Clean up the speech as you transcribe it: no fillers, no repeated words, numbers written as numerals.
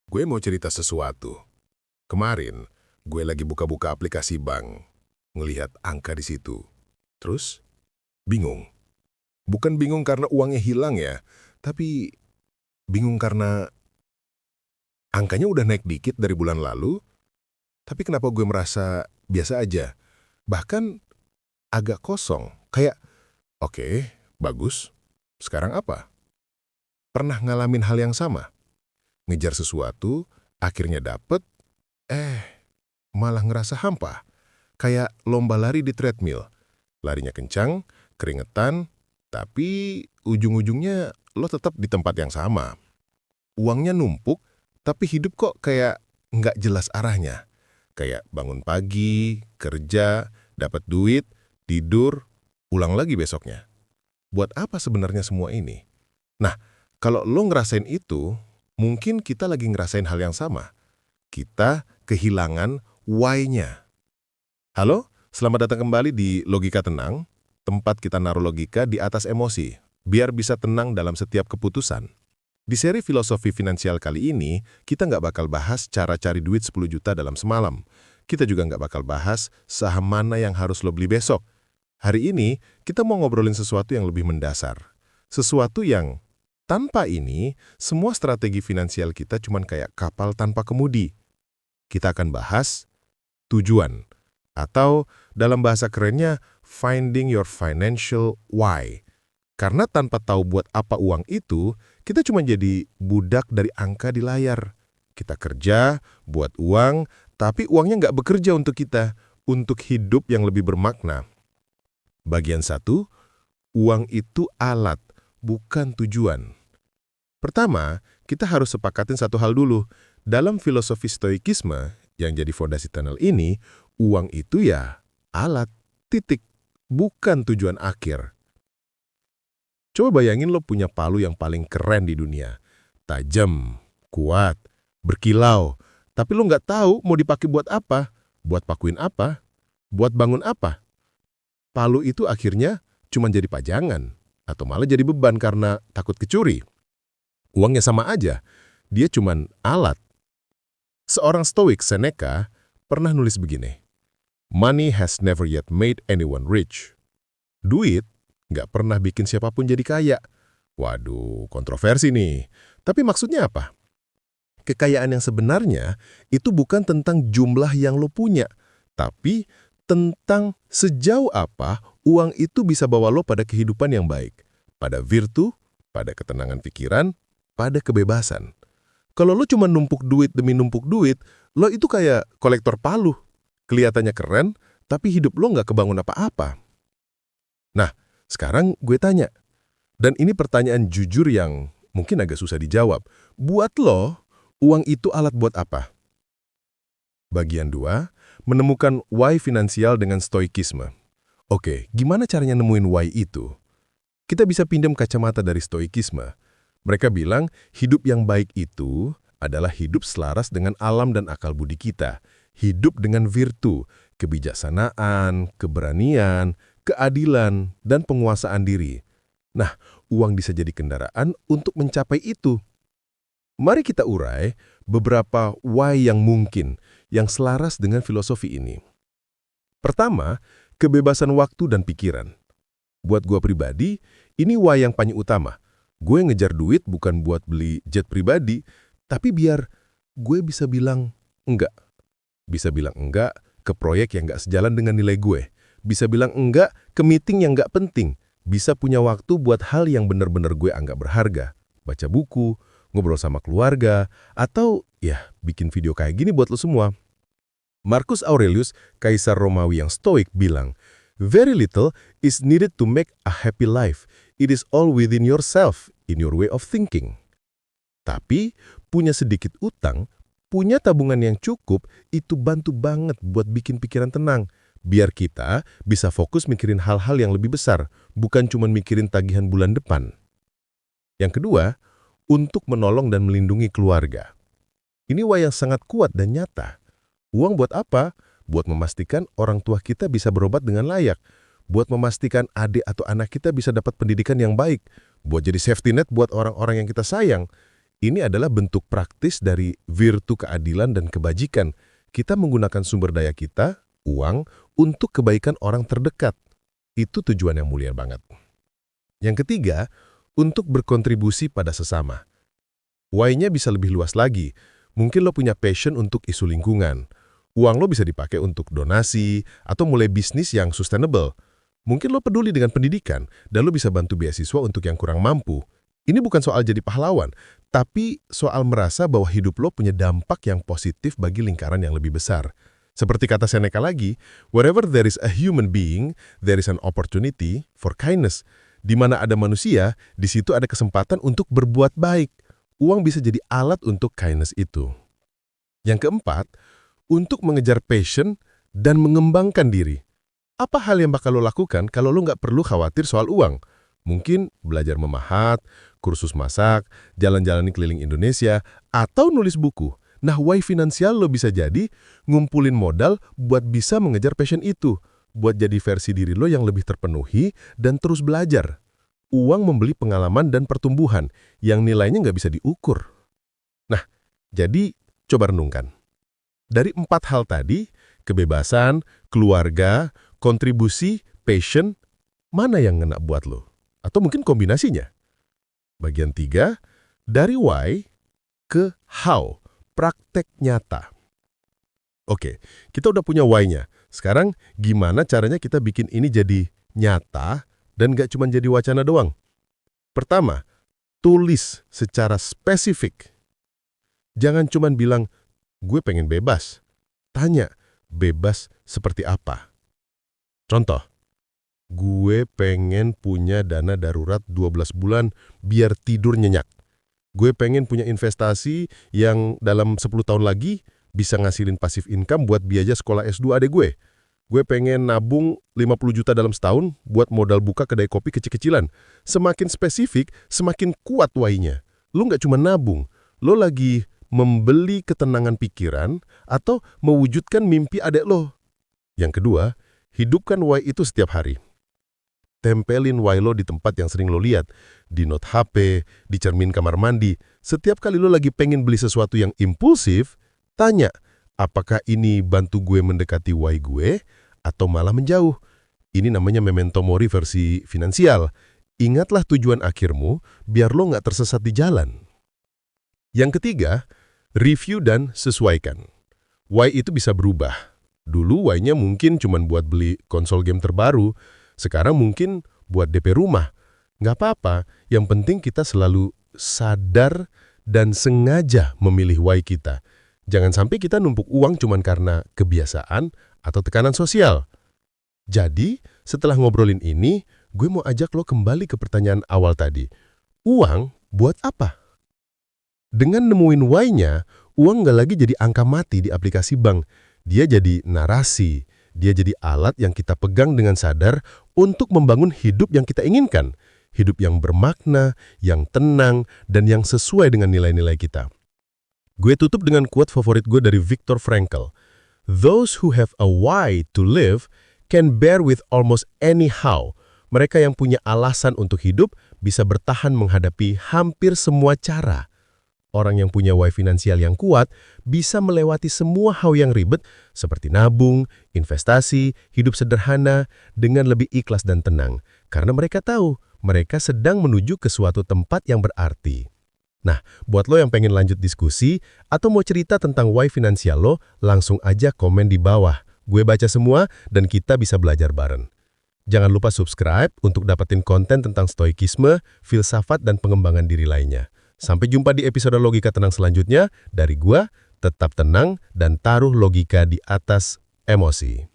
Gue mau cerita sesuatu. Kemarin, gue lagi buka-buka aplikasi bank, ngelihat angka di situ. Terus, bingung. Bukan bingung karena uangnya hilang ya, tapi bingung karena angkanya udah naik dikit dari bulan lalu, tapi kenapa gue merasa biasa aja? Bahkan agak kosong, kayak, oke, bagus, sekarang apa? Pernah ngalamin hal yang sama? Ngejar sesuatu, akhirnya dapet, eh, malah ngerasa hampa. Kayak lomba lari di treadmill. Larinya kencang, keringetan, tapi ujung-ujungnya lo tetap di tempat yang sama. Uangnya numpuk, tapi hidup kok kayak nggak jelas arahnya. Kayak bangun pagi, kerja, dapat duit, tidur, ulang lagi besoknya. Buat apa sebenarnya semua ini? Nah, kalau lo ngerasain itu, mungkin kita lagi ngerasain hal yang sama. Kita kehilangan why-nya. Halo, selamat datang kembali di Logika Tenang, tempat kita naruh logika di atas emosi, biar bisa tenang dalam setiap keputusan. Di seri Filosofi Finansial kali ini, kita nggak bakal bahas cara cari duit 10 juta dalam semalam. Kita juga nggak bakal bahas saham mana yang harus lo beli besok. Hari ini, kita mau ngobrolin sesuatu yang lebih mendasar. Sesuatu yang, tanpa ini, semua strategi finansial kita cuman kayak kapal tanpa kemudi. Kita akan bahas tujuan. Atau dalam bahasa kerennya, finding your financial why. Karena tanpa tahu buat apa uang itu, kita cuma jadi budak dari angka di layar. Kita kerja, buat uang, tapi uangnya nggak bekerja untuk kita, untuk hidup yang lebih bermakna. Bagian 1, uang itu alat, bukan tujuan. Pertama, kita harus sepakatin satu hal dulu. Dalam filosofi stoikisme, yang jadi fondasi tunnel ini, uang itu ya alat, titik, bukan tujuan akhir. Coba bayangin lo punya palu yang paling keren di dunia. Tajam, kuat, berkilau, tapi lo nggak tahu mau dipakai buat apa, buat pakuin apa, buat bangun apa. Palu itu akhirnya cuma jadi pajangan, atau malah jadi beban karena takut kecuri. Uangnya sama aja, dia cuman alat. Seorang stoik, Seneca, pernah nulis begini, "Money has never yet made anyone rich." Duit nggak pernah bikin siapapun jadi kaya. Waduh, kontroversi nih. Tapi maksudnya apa? Kekayaan yang sebenarnya itu bukan tentang jumlah yang lo punya, tapi tentang sejauh apa uang itu bisa bawa lo pada kehidupan yang baik, pada virtu, pada ketenangan pikiran, pada kebebasan. Kalau lo cuma numpuk duit demi numpuk duit, lo itu kayak kolektor palu. Kelihatannya keren, tapi hidup lo nggak kebangun apa-apa. Nah, sekarang gue tanya, dan ini pertanyaan jujur yang mungkin agak susah dijawab. Buat lo, uang itu alat buat apa? Bagian 2, menemukan why finansial dengan stoikisme. Oke, gimana caranya nemuin why itu? Kita bisa pinjam kacamata dari stoikisme. Mereka bilang, hidup yang baik itu adalah hidup selaras dengan alam dan akal budi kita. Hidup dengan virtu, kebijaksanaan, keberanian, keadilan, dan penguasaan diri. Nah, uang bisa jadi kendaraan untuk mencapai itu. Mari kita urai beberapa why yang mungkin, yang selaras dengan filosofi ini. Pertama, kebebasan waktu dan pikiran. Buat gua pribadi, ini why yang paling utama. Gue ngejar duit bukan buat beli jet pribadi, tapi biar gue bisa bilang enggak. Bisa bilang enggak ke proyek yang enggak sejalan dengan nilai gue. Bisa bilang enggak ke meeting yang enggak penting. Bisa punya waktu buat hal yang benar-benar gue anggap berharga. Baca buku, ngobrol sama keluarga, atau ya bikin video kayak gini buat lo semua. Marcus Aurelius, kaisar Romawi yang stoik, bilang, "Very little is needed to make a happy life. It is all within yourself, in your way of thinking." Tapi, punya sedikit utang, punya tabungan yang cukup, itu bantu banget buat bikin pikiran tenang. Biar kita bisa fokus mikirin hal-hal yang lebih besar, bukan cuma mikirin tagihan bulan depan. Yang kedua, untuk menolong dan melindungi keluarga. Ini why yang sangat kuat dan nyata. Uang buat apa? Buat memastikan orang tua kita bisa berobat dengan layak. Buat memastikan adik atau anak kita bisa dapat pendidikan yang baik. Buat jadi safety net buat orang-orang yang kita sayang. Ini adalah bentuk praktis dari virtu keadilan dan kebajikan. Kita menggunakan sumber daya kita, uang, untuk kebaikan orang terdekat. Itu tujuan yang mulia banget. Yang ketiga, untuk berkontribusi pada sesama. Why-nya bisa lebih luas lagi. Mungkin lo punya passion untuk isu lingkungan. Uang lo bisa dipakai untuk donasi atau mulai bisnis yang sustainable. Mungkin lo peduli dengan pendidikan dan lo bisa bantu beasiswa untuk yang kurang mampu. Ini bukan soal jadi pahlawan, tapi soal merasa bahwa hidup lo punya dampak yang positif bagi lingkaran yang lebih besar. Seperti kata Seneca lagi, wherever there is a human being, there is an opportunity for kindness. Di mana ada manusia, di situ ada kesempatan untuk berbuat baik. Uang bisa jadi alat untuk kindness itu. Yang keempat, untuk mengejar passion dan mengembangkan diri. Apa hal yang bakal lo lakukan kalau lo nggak perlu khawatir soal uang? Mungkin belajar memahat, kursus masak, jalan-jalan keliling Indonesia, atau nulis buku. Nah, why finansial lo bisa jadi ngumpulin modal buat bisa mengejar passion itu, buat jadi versi diri lo yang lebih terpenuhi dan terus belajar. Uang membeli pengalaman dan pertumbuhan yang nilainya nggak bisa diukur. Nah, jadi coba renungkan. Dari 4 hal tadi, kebebasan, keluarga, kontribusi, passion, mana yang ngena buat lo? Atau mungkin kombinasinya? Bagian 3, dari why ke how, praktek nyata. Oke, kita udah punya why-nya. Sekarang gimana caranya kita bikin ini jadi nyata dan gak cuma jadi wacana doang? Pertama, tulis secara spesifik. Jangan cuma bilang, gue pengen bebas. Tanya, bebas seperti apa? Contoh, gue pengen punya dana darurat 12 bulan biar tidur nyenyak. Gue pengen punya investasi yang dalam 10 tahun lagi bisa ngasilin pasif income buat biaya sekolah S2 adek gue. Gue pengen nabung 50 juta dalam setahun buat modal buka kedai kopi kecil-kecilan. Semakin spesifik, semakin kuat why-nya. Lo nggak cuma nabung, lo lagi membeli ketenangan pikiran atau mewujudkan mimpi adek lo. Yang kedua, hidupkan why itu setiap hari. Tempelin why lo di tempat yang sering lo lihat, di note HP, di cermin kamar mandi. Setiap kali lo lagi pengen beli sesuatu yang impulsif, tanya, apakah ini bantu gue mendekati why gue atau malah menjauh? Ini namanya memento mori versi finansial. Ingatlah tujuan akhirmu biar lo nggak tersesat di jalan. Yang ketiga, review dan sesuaikan. Why itu bisa berubah. Dulu why-nya mungkin cuma buat beli konsol game terbaru, sekarang mungkin buat DP rumah. Nggak apa-apa, yang penting kita selalu sadar dan sengaja memilih why kita. Jangan sampai kita numpuk uang cuma karena kebiasaan atau tekanan sosial. Jadi, setelah ngobrolin ini, gue mau ajak lo kembali ke pertanyaan awal tadi. Uang buat apa? Dengan nemuin why-nya, uang nggak lagi jadi angka mati di aplikasi bank. Dia jadi narasi. Dia jadi alat yang kita pegang dengan sadar untuk membangun hidup yang kita inginkan. Hidup yang bermakna, yang tenang, dan yang sesuai dengan nilai-nilai kita. Gue tutup dengan quote favorit gue dari Viktor Frankl. Those who have a why to live can bear with almost any how. Mereka yang punya alasan untuk hidup bisa bertahan menghadapi hampir semua cara. Orang yang punya why finansial yang kuat bisa melewati semua hal yang ribet seperti nabung, investasi, hidup sederhana dengan lebih ikhlas dan tenang. Karena mereka tahu, mereka sedang menuju ke suatu tempat yang berarti. Nah, buat lo yang pengen lanjut diskusi atau mau cerita tentang why finansial lo, langsung aja komen di bawah. Gue baca semua dan kita bisa belajar bareng. Jangan lupa subscribe untuk dapetin konten tentang stoikisme, filsafat, dan pengembangan diri lainnya. Sampai jumpa di episode Logika Tenang selanjutnya. Dari gua, tetap tenang dan taruh logika di atas emosi.